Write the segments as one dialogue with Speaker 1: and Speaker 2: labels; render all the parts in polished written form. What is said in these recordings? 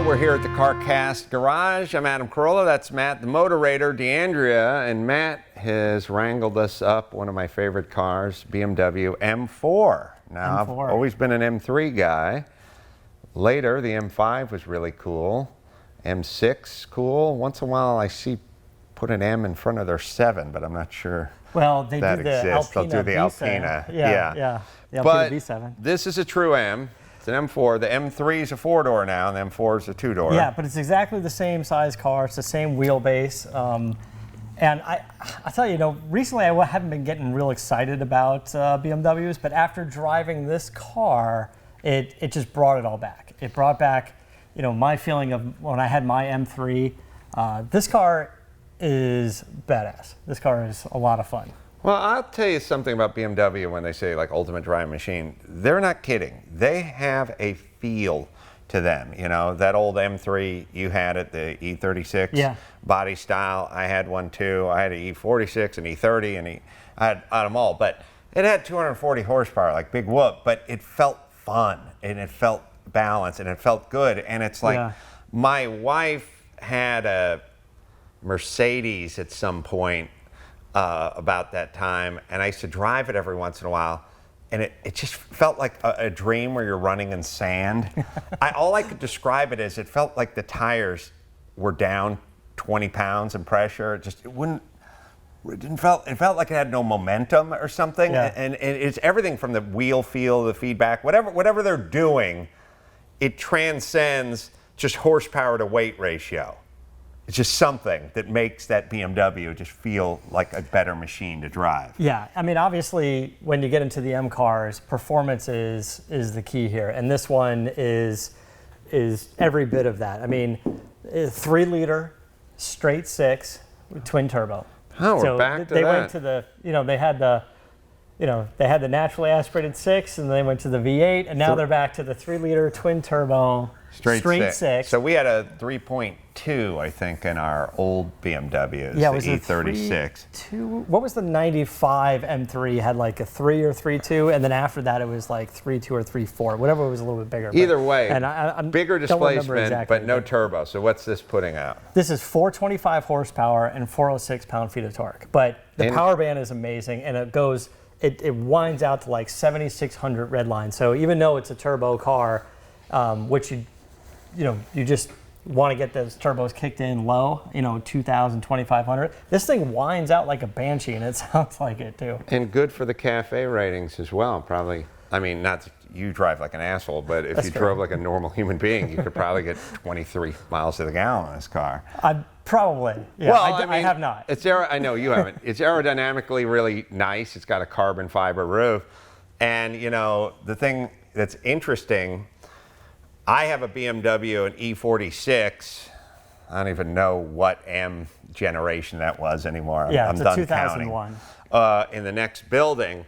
Speaker 1: We're here at the CarCast Garage. I'm Adam Carolla. That's Matt, the moderator, D'Andria, and Matt has wrangled us up one of my favorite cars, BMW M4. Now, I've always been an M3 guy. Later, the M5 was really cool. M6, cool. Once in a while, I see put an M in front of their 7, but I'm not sure.
Speaker 2: Well, they
Speaker 1: that
Speaker 2: do the
Speaker 1: exists.
Speaker 2: Alpina.
Speaker 1: They'll do the Alpina.
Speaker 2: Yeah. The Alpina
Speaker 1: But
Speaker 2: V7.
Speaker 1: this is a true M. It's an M4. The M3 is a 4-door now, and the M4 is a 2-door.
Speaker 2: Yeah, but it's exactly the same size car. It's the same wheelbase. And I tell you, recently I haven't been getting real excited about BMWs, but after driving this car, it just brought it all back. It brought back, my feeling of when I had my M3. This car is badass. This car is a lot of fun.
Speaker 1: Well, I'll tell you something about BMW when they say like ultimate driving machine. They're not kidding. They have a feel to them. That old M3, you had it, the E36 body style. I had one too. I had an E46, an E30, and I had them all. But it had 240 horsepower, like big whoop, but it felt fun and it felt balanced and it felt good. And it's like my wife had a Mercedes at some point about that time, and I used to drive it every once in a while, and it just felt like a dream where you're running in sand. All I could describe it as, it felt like the tires were down 20 pounds in pressure. It felt like it had no momentum or something. And it's everything from the wheel feel, the feedback, whatever they're doing, it transcends just horsepower to weight ratio. It's just something that makes that BMW just feel like a better machine to drive.
Speaker 2: Yeah, I mean, obviously, when you get into the M cars, performance is the key here, and this one is every bit of that. I mean, 3-liter, straight 6, twin turbo.
Speaker 1: Oh, we're back to that.
Speaker 2: They went to the, they had the naturally aspirated 6, and they went to the V8, and now they're back to the 3-liter twin turbo. Straight six.
Speaker 1: So we had a 3.2, I think, in our old BMWs.
Speaker 2: Yeah, it
Speaker 1: the
Speaker 2: was
Speaker 1: E36.
Speaker 2: What was the 95 M3? Had like a 3 or 3.2, and then after that it was like 3.2 or 3.4. Whatever was a little bit bigger.
Speaker 1: Either way,
Speaker 2: and I
Speaker 1: bigger displacement,
Speaker 2: exactly,
Speaker 1: but no turbo. So what's this putting out?
Speaker 2: This is 425 horsepower and 406 pound-feet of torque. But the power band is amazing, and it winds out to like 7,600 red line. So even though it's a turbo car, which you just want to get those turbos kicked in low, 2,000, 2,500. This thing winds out like a Banshee, and it sounds like it too.
Speaker 1: And good for the cafe ratings as well, probably. I mean, not that you drive like an asshole, but if you drove like a normal human being, you could probably get 23 miles to the gallon in this car.
Speaker 2: Probably. Yeah,
Speaker 1: well,
Speaker 2: I have not.
Speaker 1: I know you haven't. It's aerodynamically really nice. It's got a carbon fiber roof. And, the thing that's interesting, I have a BMW, an E46. I don't even know what M generation that was anymore. I'm
Speaker 2: it's
Speaker 1: done
Speaker 2: 2001.
Speaker 1: Counting. In the next building.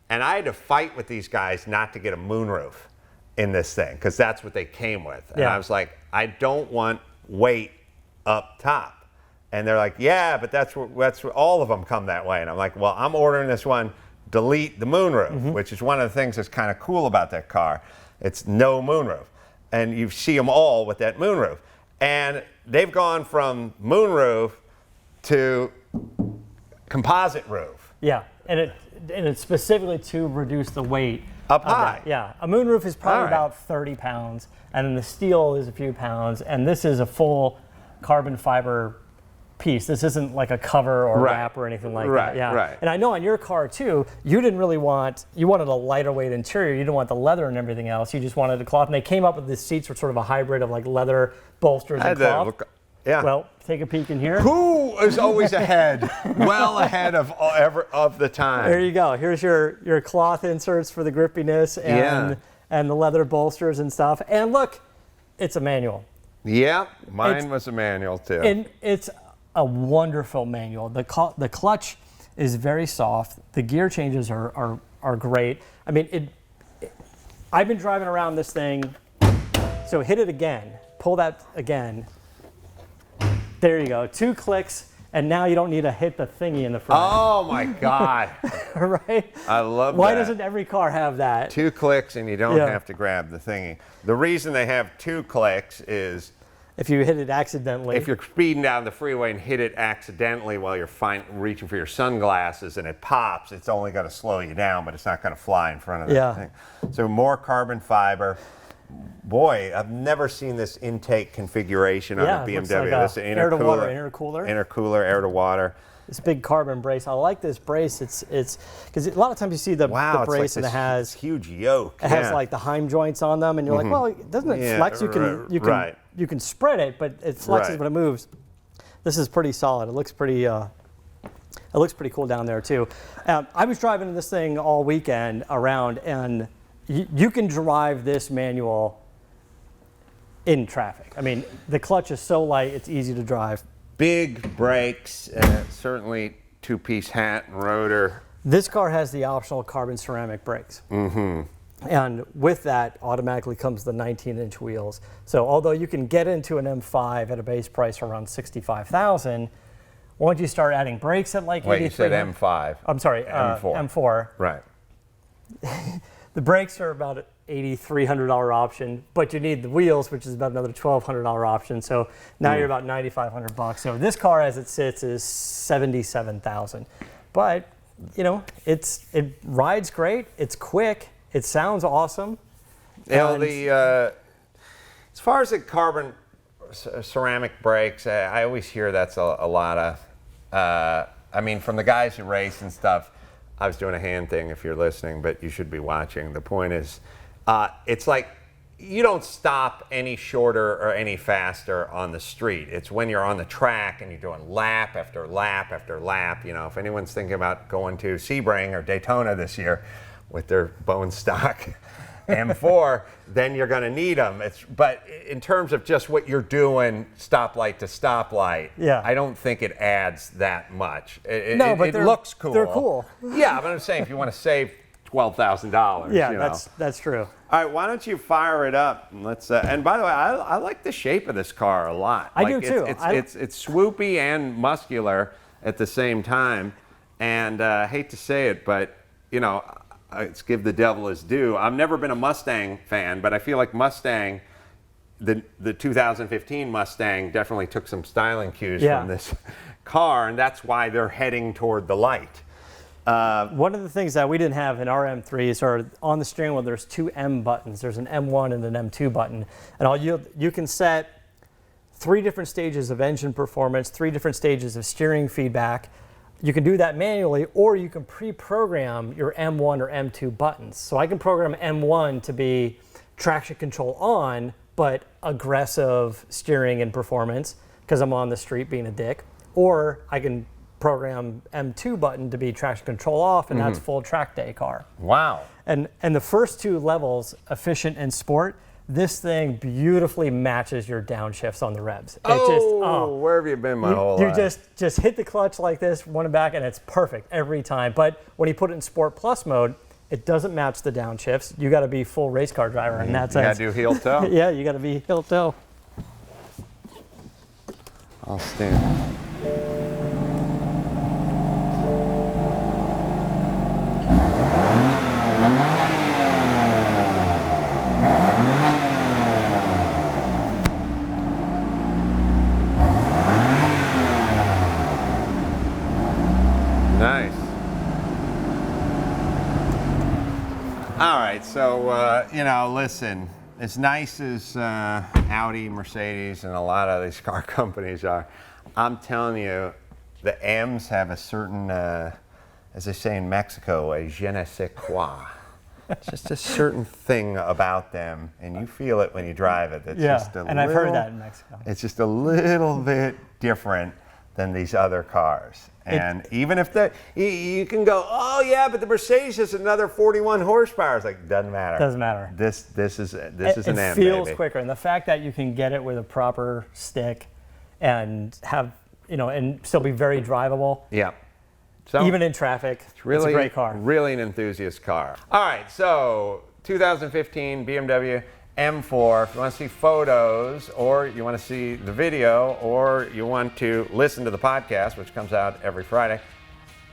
Speaker 1: And I had to fight with these guys not to get a moonroof in this thing, because that's what they came with. And I was like, I don't want weight up top. And they're like, yeah, but that's what all of them come that way. And I'm like, well, I'm ordering this one, delete the moonroof, which is one of the things that's kind of cool about that car. It's no moonroof. And you see them all with that moonroof. And they've gone from moonroof to composite roof.
Speaker 2: Yeah, and it's specifically to reduce the weight.
Speaker 1: Up high.
Speaker 2: Yeah, a moonroof is probably about 30 pounds, and then the steel is a few pounds, and this is a full carbon fiber piece. This isn't like a cover or wrap or anything like that. Yeah.
Speaker 1: Right.
Speaker 2: And I know on your car too, you wanted a lighter weight interior. You didn't want the leather and everything else. You just wanted a cloth. And they came up with the seats were sort of a hybrid of like leather bolsters and cloth. Well, take a peek in here.
Speaker 1: Who is always ahead? Well ahead of the time.
Speaker 2: There you go. Here's your cloth inserts for the grippiness and the leather bolsters and stuff. And look, it's a manual.
Speaker 1: Yeah, mine was a manual too.
Speaker 2: And it's a wonderful manual. The clutch is very soft. The gear changes are great. I mean, I've been driving around this thing, so hit it again, pull that again. There you go, 2 clicks, and now you don't need to hit the thingy in the front.
Speaker 1: Oh my God.
Speaker 2: Right?
Speaker 1: I love
Speaker 2: Why
Speaker 1: that.
Speaker 2: doesn't every car have that?
Speaker 1: 2 clicks and you don't have to grab the thingy. The reason they have 2 clicks is
Speaker 2: if you hit it accidentally.
Speaker 1: if you're speeding down the freeway and hit it accidentally while you're reaching for your sunglasses and it pops, it's only going to slow you down, but it's not going to fly in front of that thing. So more carbon fiber. Boy, I've never seen this intake configration on a BMW.
Speaker 2: Looks like air to water intercooler.
Speaker 1: Intercooler, air to water.
Speaker 2: This big carbon brace. I like this brace. It's because a lot of times you see the brace and it has
Speaker 1: huge yoke.
Speaker 2: It has like the Heim joints on them, and you're like, well, doesn't it flex? You can spread it, but it flexes when it moves. This is pretty solid. It looks pretty cool down there too. I was driving this thing all weekend around, and you can drive this manual in traffic. I mean, the clutch is so light, it's easy to drive.
Speaker 1: Big brakes, certainly 2-piece hat and rotor.
Speaker 2: This car has the optional carbon ceramic brakes. And with that automatically comes the 19-inch wheels. So although you can get into an M5 at a base price around $65,000, once you start adding brakes at like
Speaker 1: Wait, you said M5.
Speaker 2: I'm sorry,
Speaker 1: M4.
Speaker 2: M4.
Speaker 1: Right.
Speaker 2: The brakes are about an $8,300 option, but you need the wheels, which is about another $1,200 option. So now you're about $9,500. So this car, as it sits, is $77,000. But you know, it rides great. It's quick. It sounds awesome.
Speaker 1: You know, as far as the carbon ceramic brakes, I always hear that's a lot of. I mean, from the guys who race and stuff. I was doing a hand thing if you're listening, but you should be watching. The point is, it's like you don't stop any shorter or any faster on the street. It's when you're on the track and you're doing lap after lap after lap. You know, if anyone's thinking about going to Sebring or Daytona this year with their bone stock M4, then you're going to need them. But in terms of just what you're doing, stoplight to stoplight, I don't think it adds that much. It looks cool.
Speaker 2: They're cool.
Speaker 1: Yeah, but I'm saying if you want to save $12,000.
Speaker 2: Yeah,
Speaker 1: you know.
Speaker 2: that's true.
Speaker 1: All right, why don't you fire it up and let's. And by the way, I like the shape of this car a lot.
Speaker 2: I do too.
Speaker 1: It's swoopy and muscular at the same time. And I hate to say it, but you know. Let's give the devil his due. I've never been a Mustang fan, but I feel like Mustang, the 2015 Mustang, definitely took some styling cues from this car, and that's why they're heading toward the light.
Speaker 2: One of the things that we didn't have in our M3s are on the steering wheel, there's 2 M buttons. There's an M1 and an M2 button. And you can set 3 different stages of engine performance, 3 different stages of steering feedback. You can do that manually, or you can pre-program your M1 or M2 buttons. So I can program M1 to be traction control on, but aggressive steering and performance, because I'm on the street being a dick. Or I can program M2 button to be traction control off, and that's full track day car.
Speaker 1: Wow.
Speaker 2: And the first 2 levels, efficient and sport, this thing beautifully matches your downshifts on the revs.
Speaker 1: Where have you been my whole life?
Speaker 2: You just hit the clutch like this, one and back, and it's perfect every time. But when you put it in Sport Plus mode, it doesn't match the downshifts. You got to be full race car driver in that sense.
Speaker 1: You got to do heel toe.
Speaker 2: Yeah, you got to be heel toe.
Speaker 1: I'll stand. Nice. All right, so, you know, listen, as nice as Audi, Mercedes, and a lot of these car companies are, I'm telling you, the M's have a certain, as they say in Mexico, a je ne sais quoi. It's just a certain thing about them, and you feel it when you drive it. It's just
Speaker 2: and I've heard that in Mexico.
Speaker 1: It's just a little bit different than these other cars. And even if you can go, oh yeah, but the Mercedes is another 41 horsepower. It's like, doesn't matter.
Speaker 2: Doesn't matter.
Speaker 1: This is an M,
Speaker 2: It feels
Speaker 1: baby.
Speaker 2: quicker, and the fact that you can get it with a proper stick and have, and still be very drivable.
Speaker 1: Yeah. So
Speaker 2: Even in traffic,
Speaker 1: really,
Speaker 2: it's a great car.
Speaker 1: Really an enthusiast car. All right, so 2015 BMW M4. If you want to see photos, or you want to see the video, or you want to listen to the podcast, which comes out every Friday,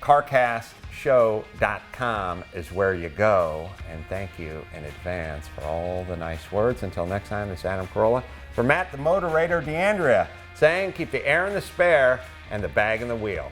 Speaker 1: CarCastShow.com is where you go. And thank you in advance for all the nice words. Until next time, this is Adam Carolla for Matt the Motor Raider D'Andria, saying keep the air in the spare and the bag in the wheel.